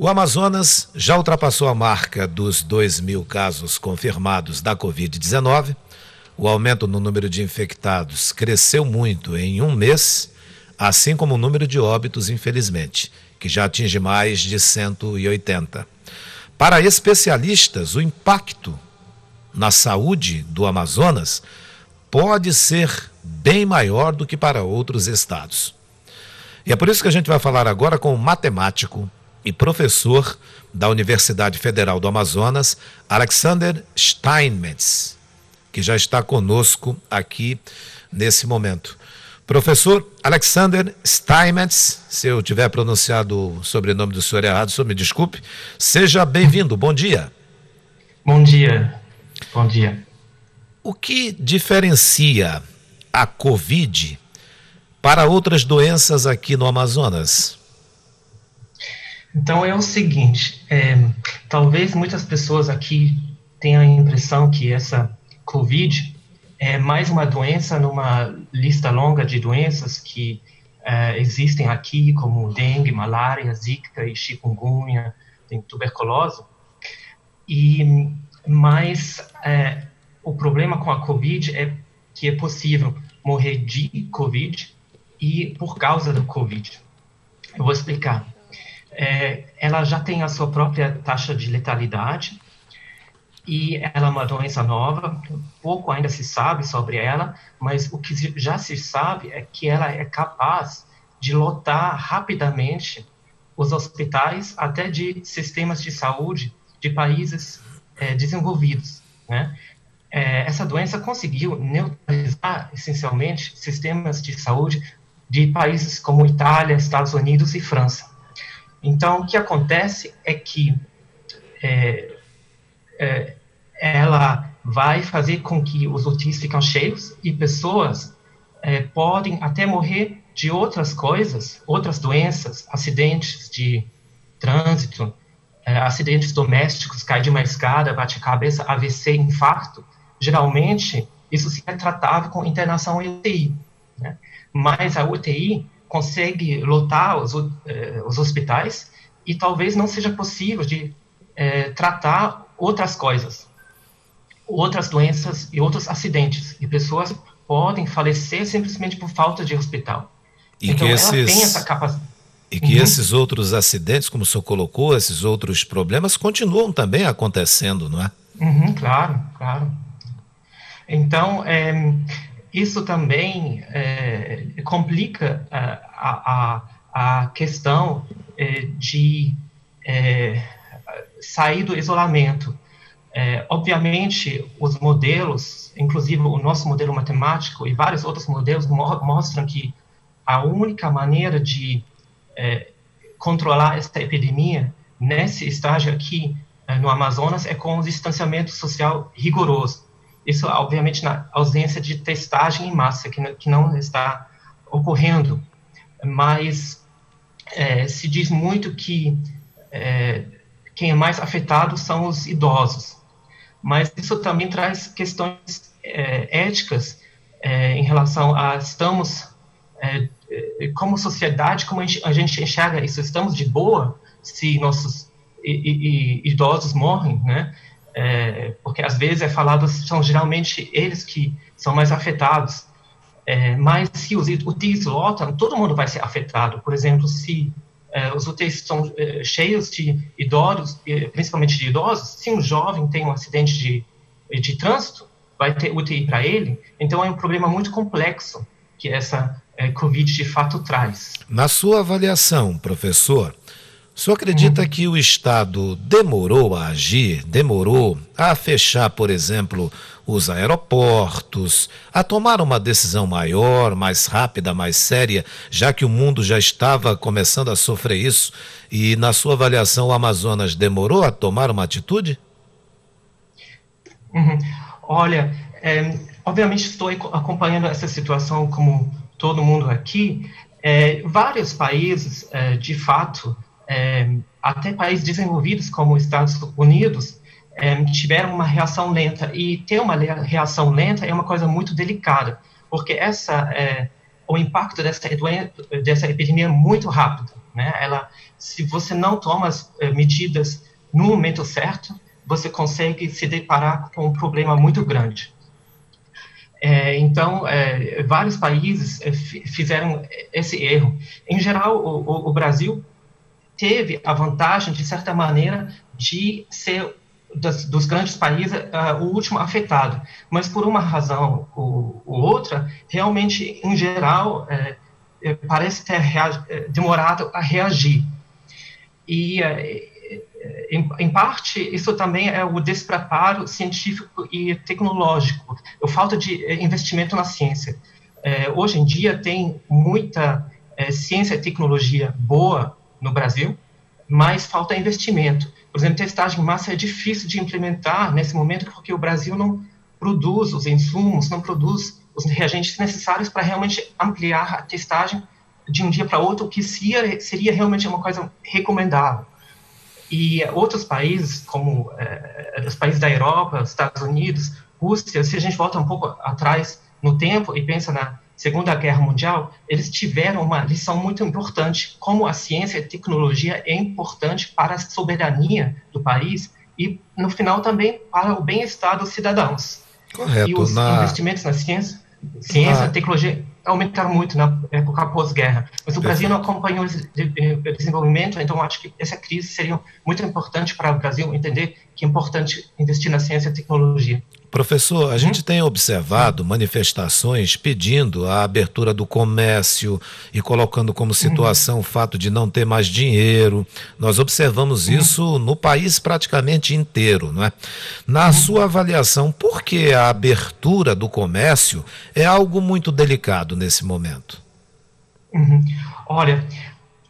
O Amazonas já ultrapassou a marca dos 2.000 casos confirmados da Covid-19. O aumento no número de infectados cresceu muito em um mês, assim como o número de óbitos, infelizmente, que já atinge mais de 180. Para especialistas, o impacto na saúde do Amazonas pode ser bem maior do que para outros estados. E é por isso que a gente vai falar agora com o matemático e professor da Universidade Federal do Amazonas, Alexander Steinmetz, que já está conosco aqui nesse momento. Professor Alexander Steinmetz, se eu tiver pronunciado o sobrenome do senhor errado, o senhor me desculpe. Seja bem-vindo, bom dia. Bom dia, bom dia. O que diferencia a Covid para outras doenças aqui no Amazonas? Então é o seguinte, talvez muitas pessoas aqui tenham a impressão que essa Covid é mais uma doença numa lista longa de doenças que existem aqui, como dengue, malária, zika e chikungunya, tem tuberculose. Mas o problema com a Covid é que é possível morrer de Covid e por causa da Covid. Eu vou explicar. Ela já tem a sua própria taxa de letalidade e ela é uma doença nova, pouco ainda se sabe sobre ela, mas o que já se sabe é que ela é capaz de lotar rapidamente os hospitais até de sistemas de saúde de países desenvolvidos, né? Essa doença conseguiu neutralizar, essencialmente, sistemas de saúde de países como Itália, Estados Unidos e França. Então, o que acontece é que ela vai fazer com que os UTIs ficam cheios e pessoas podem até morrer de outras coisas, outras doenças, acidentes de trânsito, acidentes domésticos, cair de uma escada, bate a cabeça, AVC, infarto. Geralmente, isso se é tratável com internação em UTI, né? Mas a UTI consegue lotar os hospitais e talvez não seja possível de tratar outras coisas, outras doenças e outros acidentes. E pessoas podem falecer simplesmente por falta de hospital. E então, que ela tem essa capacidade. E que esses outros acidentes, como o senhor colocou, esses outros problemas continuam também acontecendo, não é? Claro, claro. Então, isso também complica a questão de sair do isolamento. Obviamente, os modelos, inclusive o nosso modelo matemático e vários outros modelos mostram que a única maneira de controlar essa epidemia nesse estágio aqui no Amazonas é com o distanciamento social rigoroso. Isso, obviamente, na ausência de testagem em massa, que não está ocorrendo. Mas se diz muito que quem é mais afetado são os idosos. Mas isso também traz questões éticas em relação a como sociedade, como a gente enxerga isso. Estamos de boa se nossos idosos morrem, né? Porque às vezes é falado, são geralmente eles que são mais afetados. Mas se os UTIs lotam, todo mundo vai ser afetado. Por exemplo, se os UTIs estão cheios de idosos, principalmente de idosos, se um jovem tem um acidente de trânsito, vai ter UTI para ele. Então é um problema muito complexo que essa Covid de fato traz. Na sua avaliação, professor, o senhor acredita que o Estado demorou a agir, demorou a fechar, por exemplo, os aeroportos, a tomar uma decisão maior, mais rápida, mais séria, já que o mundo já estava começando a sofrer isso? E, na sua avaliação, o Amazonas demorou a tomar uma atitude? Olha, obviamente estou acompanhando essa situação como todo mundo aqui. Vários países, de fato, até países desenvolvidos como os Estados Unidos, tiveram uma reação lenta, e ter uma reação lenta é uma coisa muito delicada, porque o impacto dessa epidemia é muito rápido, né? Se você não toma as medidas no momento certo, você consegue se deparar com um problema muito grande. Então, vários países fizeram esse erro. Em geral, o Brasil teve a vantagem, de certa maneira, de ser dos grandes países o último afetado. Mas por uma razão ou outra, realmente, em geral, parece ter demorado a reagir. E, em parte, isso também é o despreparo científico e tecnológico, a falta de investimento na ciência. Hoje em dia tem muita ciência e tecnologia boa no Brasil, mas falta investimento. Por exemplo, testagem em massa é difícil de implementar nesse momento porque o Brasil não produz os insumos, não produz os reagentes necessários para realmente ampliar a testagem de um dia para outro, o que seria realmente uma coisa recomendável. E outros países, como os países da Europa, Estados Unidos, Rússia, se a gente volta um pouco atrás no tempo e pensa na Segunda Guerra Mundial, eles tiveram uma lição muito importante, como a ciência e a tecnologia é importante para a soberania do país e, no final, também para o bem-estar dos cidadãos. Correto. E os investimentos na ciência e tecnologia aumentaram muito na época pós-guerra. Mas o Brasil não acompanhou esse desenvolvimento, então acho que essa crise seria muito importante para o Brasil entender que é importante investir na ciência e tecnologia. Professor, a gente tem observado manifestações pedindo a abertura do comércio e colocando como situação o fato de não ter mais dinheiro. Nós observamos isso no país praticamente inteiro, não é? Na sua avaliação, por que a abertura do comércio é algo muito delicado nesse momento? Olha,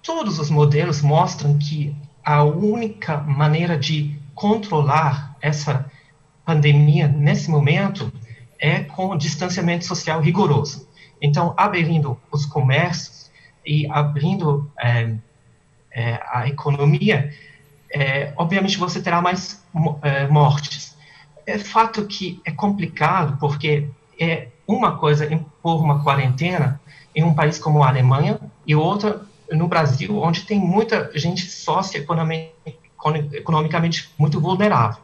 todos os modelos mostram que a única maneira de controlar essa pandemia, nesse momento, é com distanciamento social rigoroso. Então, abrindo os comércios e abrindo a economia, obviamente você terá mais mortes. É fato que é complicado, porque é uma coisa impor uma quarentena em um país como a Alemanha e outra no Brasil, onde tem muita gente socioeconomicamente muito vulnerável.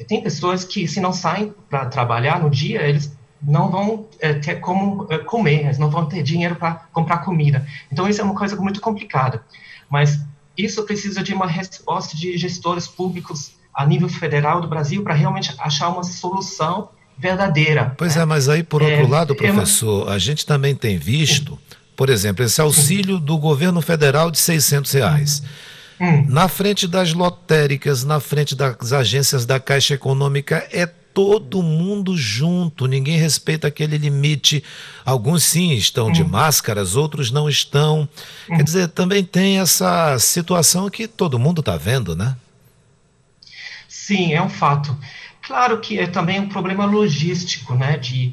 Tem pessoas que, se não saem para trabalhar no dia, eles não vão ter como comer, eles não vão ter dinheiro para comprar comida. Então, isso é uma coisa muito complicada. Mas isso precisa de uma resposta de gestores públicos a nível federal do Brasil para realmente achar uma solução verdadeira. Pois mas aí, por outro lado, professor, a gente também tem visto, por exemplo, esse auxílio do governo federal de R$600. Na frente das lotéricas, na frente das agências da Caixa Econômica, é todo mundo junto, ninguém respeita aquele limite. Alguns sim estão de máscaras, outros não estão. Quer dizer, também tem essa situação que todo mundo está vendo, né? Sim, é um fato. Claro que é também um problema logístico, né, de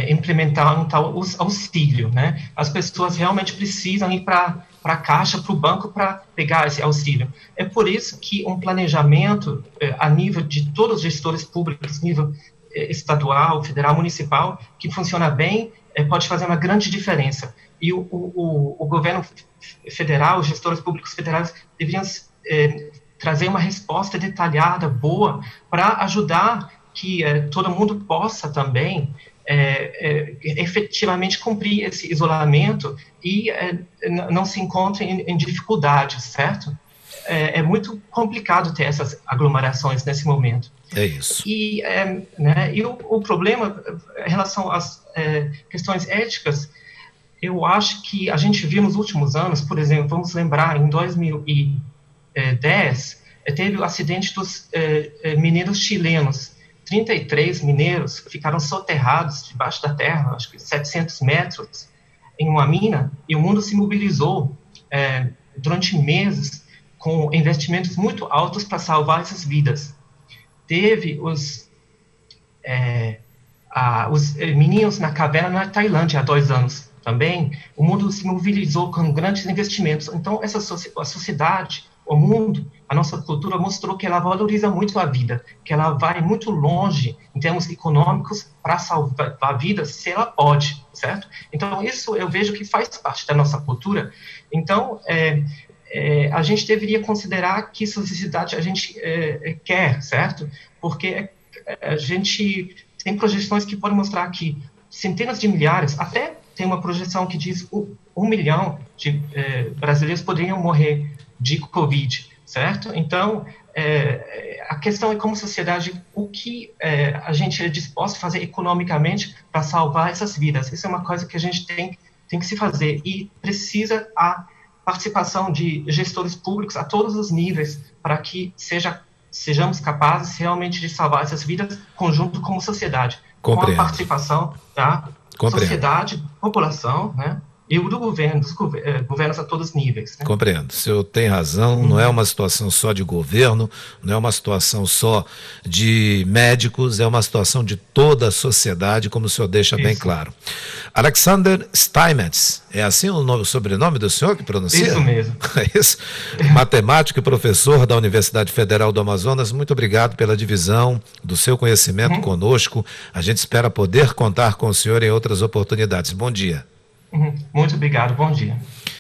implementar um tal auxílio, né? As pessoas realmente precisam ir para a Caixa, para o banco, para pegar esse auxílio. É por isso que um planejamento a nível de todos os gestores públicos, nível estadual, federal, municipal, que funciona bem, pode fazer uma grande diferença. E o governo federal, os gestores públicos federais deveriam trazer uma resposta detalhada, boa, para ajudar que todo mundo possa também efetivamente cumprir esse isolamento e não se encontre em dificuldades, certo? É muito complicado ter essas aglomerações nesse momento. É isso. E o problema em relação às questões éticas, eu acho que a gente viu nos últimos anos, por exemplo, vamos lembrar, em 2010, teve o acidente dos mineiros chilenos. 33 mineiros ficaram soterrados debaixo da terra, acho que 700 metros, em uma mina, e o mundo se mobilizou durante meses com investimentos muito altos para salvar essas vidas. Teve os meninos na caverna na Tailândia há 2 anos também. O mundo se mobilizou com grandes investimentos. Então, a sociedade, o mundo, a nossa cultura mostrou que ela valoriza muito a vida, que ela vai muito longe em termos econômicos para salvar a vida, se ela pode, certo? Então, isso eu vejo que faz parte da nossa cultura. Então, a gente deveria considerar que essa sociedade a gente quer, certo? Porque a gente tem projeções que podem mostrar que centenas de milhares, até tem uma projeção que diz 1 milhão de brasileiros poderiam morrer de Covid, certo? Então, a questão é, como sociedade, o que a gente é disposto a fazer economicamente para salvar essas vidas. Isso é uma coisa que a gente tem que se fazer, e precisa a participação de gestores públicos a todos os níveis para que sejamos capazes realmente de salvar essas vidas conjunto como sociedade. Compreendo. Com a participação da sociedade, população, né? E o do governo, dos governos a todos os níveis. Né? Compreendo. O senhor tem razão, não é uma situação só de governo, não é uma situação só de médicos, é uma situação de toda a sociedade, como o senhor deixa bem claro. Alexander Steinmetz, é assim o sobrenome do senhor que pronuncia? Isso mesmo. É isso. Matemático e professor da Universidade Federal do Amazonas, muito obrigado pela divisão do seu conhecimento conosco. A gente espera poder contar com o senhor em outras oportunidades. Bom dia. Muito obrigado, bom dia.